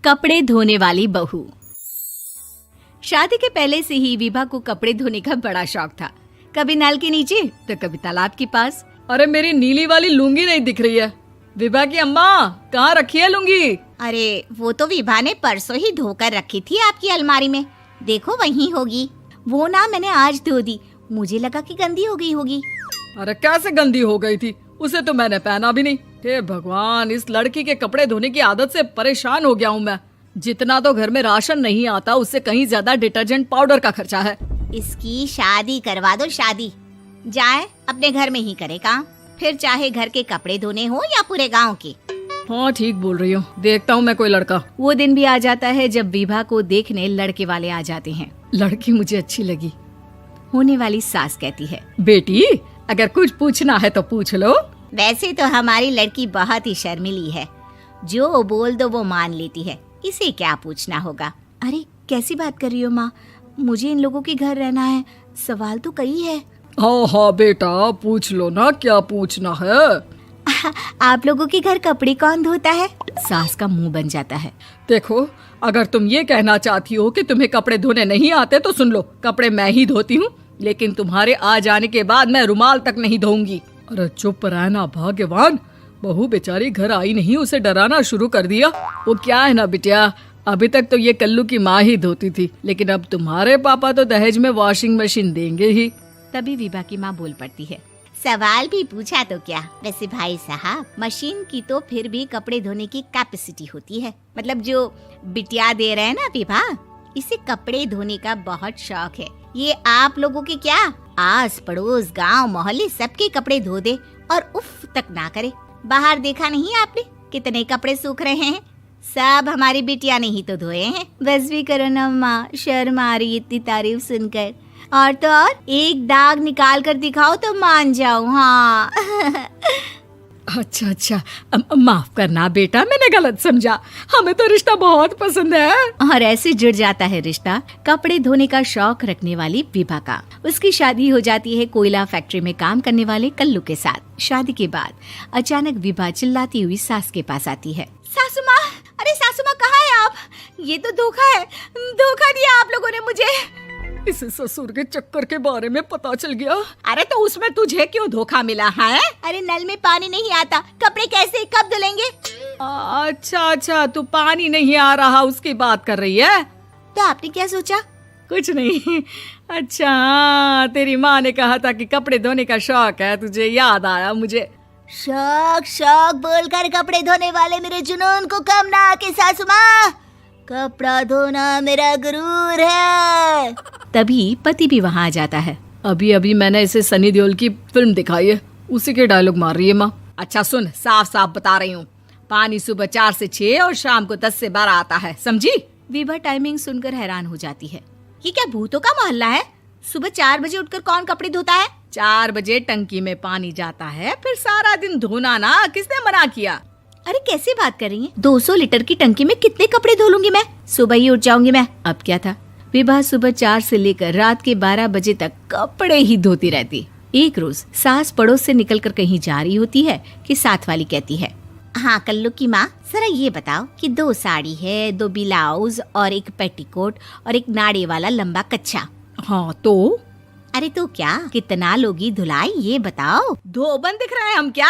कपड़े धोने वाली बहू। शादी के पहले से ही विभा को कपड़े धोने का बड़ा शौक था। कभी नल के नीचे तो कभी तालाब के पास। अरे मेरी नीली वाली लुंगी नहीं दिख रही है। विभा की अम्मा, कहाँ रखी है लुंगी? अरे वो तो विभा ने परसों ही धोकर रखी थी आपकी अलमारी में, देखो वहीं होगी। वो ना मैंने आज धो दी, मुझे लगा कि गंदी हो गई होगी। अरे कैसे गंदी हो गई थी? उसे तो मैंने पहना भी नहीं। हे भगवान, इस लड़की के कपड़े धोने की आदत से परेशान हो गया हूँ मैं। जितना तो घर में राशन नहीं आता, उससे कहीं ज्यादा डिटर्जेंट पाउडर का खर्चा है। इसकी शादी करवा दो, शादी जाए अपने घर में ही करे काम, फिर चाहे घर के कपड़े धोने हो या पूरे गांव के। हाँ ठीक बोल रही हूँ, देखता हूँ मैं कोई लड़का। वो दिन भी आ जाता है जब विभा को देखने लड़के वाले आ जाते हैं। लड़की मुझे अच्छी लगी। होने वाली सास कहती है, बेटी अगर कुछ पूछना है तो पूछ लो। वैसे तो हमारी लड़की बहुत ही शर्मीली है, जो बोल दो वो मान लेती है, इसे क्या पूछना होगा। अरे कैसी बात कर रही हो माँ, मुझे इन लोगों के घर रहना है, सवाल तो कई है। हाँ हाँ बेटा, पूछ लो ना, क्या पूछना है। आप लोगों के घर कपड़े कौन धोता है? सास का मुंह बन जाता है। देखो, अगर तुम ये कहना चाहती हो कि तुम्हें कपड़े धोने नहीं आते तो सुन लो, कपड़े मैं ही धोती हूँ, लेकिन तुम्हारे आ जाने के बाद मैं रुमाल तक नहीं धोऊंगी। अरे चुप रहना भाग्यवान, बहू बेचारी घर आई नहीं, उसे डराना शुरू कर दिया। वो क्या है ना बिटिया, अभी तक तो ये कल्लू की माँ ही धोती थी, लेकिन अब तुम्हारे पापा तो दहेज में वॉशिंग मशीन देंगे ही। तभी विभा की माँ बोल पड़ती है, सवाल भी पूछा तो क्या। वैसे भाई साहब, मशीन की तो फिर भी कपड़े धोने की कैपेसिटी होती है। मतलब जो बिटिया दे रहे हैं ना विभा, इसे कपड़े धोने का बहुत शौक है। ये आप लोगों के क्या, आस पड़ोस गांव मोहल्ले सबके कपड़े धो दे और उफ तक ना करे। बाहर देखा नहीं आपने कितने कपड़े सूख रहे हैं? सब हमारी बिटिया ने ही तो धोए हैं। बस भी करो ना माँ, शर्म आ रही इतनी तारीफ सुनकर। और तो और एक दाग निकाल कर दिखाओ तो मान जाऊं। हाँ अच्छा, माफ करना बेटा, मैंने गलत समझा। हमें तो रिश्ता बहुत पसंद है। और ऐसे जुड़ जाता है रिश्ता कपड़े धोने का शौक रखने वाली विभा का। उसकी शादी हो जाती है कोयला फैक्ट्री में काम करने वाले कल्लू के साथ। शादी के बाद अचानक विभा चिल्लाती हुई सास के पास आती है। सासू माँ, अरे सासू माँ कहाँ है आप? ये तो धोखा है, धोखा दिया आप लोगों ने मुझे। इसे ससुर के चक्कर के बारे में पता चल गया। अरे तो उसमें तुझे क्यों धोखा मिला है? अरे नल में पानी नहीं आता, कपड़े कैसे कब धुलेंगे? अच्छा, तू पानी नहीं आ रहा उसकी बात कर रही है। तो आपने क्या सोचा? कुछ नहीं। अच्छा, तेरी माँ ने कहा था कि कपड़े धोने का शौक है तुझे, याद आया मुझे। शौक बोलकर कपड़े धोने वाले मेरे जुनून को कम ना आके सासू माँ, कपड़ा धोना मेरा गुरूर है। तभी पति भी वहाँ आ जाता है। अभी मैंने इसे सनी देओल की फिल्म दिखाई है, उसी के डायलॉग मार रही है माँ। अच्छा सुन, साफ साफ बता रही हूँ, पानी सुबह 4 से 6 और शाम को 10 से 12 आता है, समझी? विभा टाइमिंग सुनकर हैरान हो जाती है। ये क्या भूतों का मोहल्ला है? सुबह 4 बजे उठकर कौन कपड़े धोता है? 4 बजे टंकी में पानी जाता है, फिर सारा दिन धोना ना, किसने मना किया? अरे कैसी बात कर रही हैं? 200 लीटर की टंकी में कितने कपड़े धो लूंगी मैं? सुबह ही उठ जाऊंगी मैं। अब क्या था, विभा सुबह 4 से लेकर रात के 12 बजे तक कपड़े ही धोती रहती। एक रोज सास पड़ोस से निकलकर कहीं जा रही होती है कि साथ वाली कहती है, हाँ कल्लू की माँ, जरा ये बताओ कि 2 साड़ी है, 2 ब्लाउज और एक पेटीकोट और एक नाड़े वाला लंबा कच्छा। हाँ तो? अरे तो क्या, कितना लोगी धुलाई ये बताओ। धोबन दिख रहे हैं हम क्या?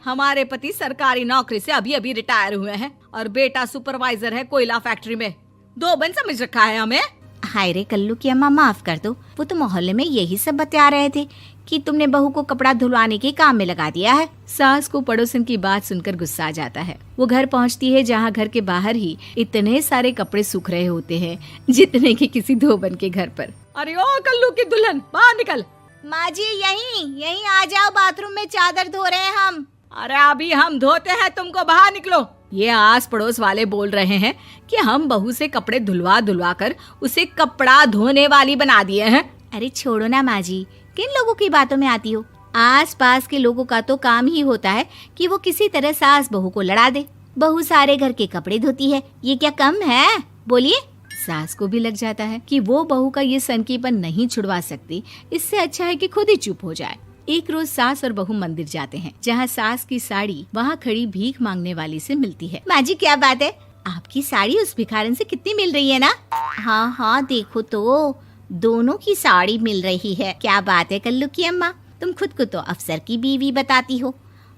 हमारे पति सरकारी नौकरी से अभी रिटायर हुए हैं और बेटा सुपरवाइजर है कोयला फैक्ट्री में। धोबन समझ रखा है हमें? हाय रे कल्लू की अम्मा, माफ कर दो, वो तो मोहल्ले में यही सब बता रहे थे कि तुमने बहू को कपड़ा धुलवाने के काम में लगा दिया है। सास को पड़ोसन की बात सुनकर गुस्सा आ जाता है। वो घर पहुंचती है जहां घर के बाहर ही इतने सारे कपड़े सूख रहे होते हैं जितने कि किसी धोबन के घर पर। अरे ओ कल्लू की दुल्हन, बाहर निकल। माँ जी यहीं आ जाओ, बाथरूम में चादर धो रहे हैं हम। अरे अभी हम धोते हैं, तुमको बाहर निकलो। ये आस पड़ोस वाले बोल रहे हैं कि हम बहू से कपड़े धुलवा कर उसे कपड़ा धोने वाली बना दिए हैं। अरे छोड़ो ना माँ जी, किन लोगों की बातों में आती हो? आस पास के लोगों का तो काम ही होता है कि वो किसी तरह सास बहू को लड़ा दे। बहू सारे घर के कपड़े धोती है, ये क्या कम है? बोलिए। सास को भी लग जाता है कि वो बहू का ये सनकीपन नहीं छुड़वा सकती, इससे अच्छा है कि खुद ही चुप हो जाए। एक रोज सास और बहू मंदिर जाते हैं, जहाँ सास की साड़ी वहाँ खड़ी भीख मांगने वाली से मिलती है। माँ जी क्या बात है, आपकी साड़ी उस भिखारन से कितनी मिल रही है ना? हाँ हाँ, देखो तो दोनों की साड़ी मिल रही है। क्या बात है कल्लू की अम्मा, तुम खुद को तो अफसर की बीवी बताती हो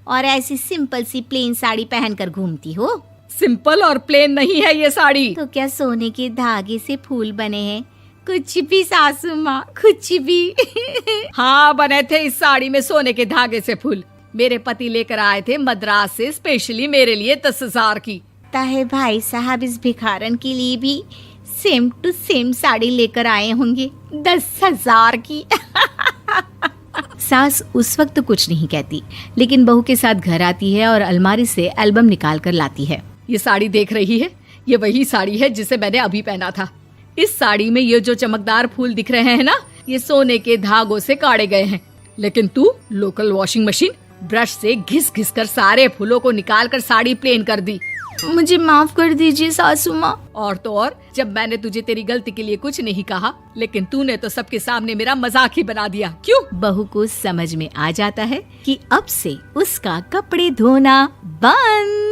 और ऐसी सिंपल सी प्लेन साड़ी पहनकर घूमती हो। सिंपल और प्लेन नहीं है ये साड़ी। तो क्या सोने के धागे से फूल बने हैं? कुछ भी सासू माँ, कुछ भी। हाँ, बने थे इस साड़ी में सोने के धागे से फूल। मेरे पति लेकर आए थे मद्रास से स्पेशली मेरे लिए 10,000 की। ताहे भाई साहब इस भिखारन के लिए भी सेम टू सेम साड़ी लेकर आए होंगे 10,000 की। सास उस वक्त तो कुछ नहीं कहती, लेकिन बहू के साथ घर आती है और अलमारी से एल्बम निकाल कर लाती है। ये साड़ी देख रही है, ये वही साड़ी है जिसे मैंने अभी पहना था। इस साड़ी में ये जो चमकदार फूल दिख रहे हैं ना, ये सोने के धागों से काढ़े गए हैं। लेकिन तू लोकल वॉशिंग मशीन ब्रश से घिस घिस कर सारे फूलों को निकाल कर साड़ी प्लेन कर दी। मुझे माफ कर दीजिए सासू माँ। और तो और, जब मैंने तुझे तेरी गलती के लिए कुछ नहीं कहा, लेकिन तूने तो सबके सामने मेरा मजाक ही बना दिया। क्यों? बहू को समझ में आ जाता है कि अब से उसका कपड़े धोना बंद।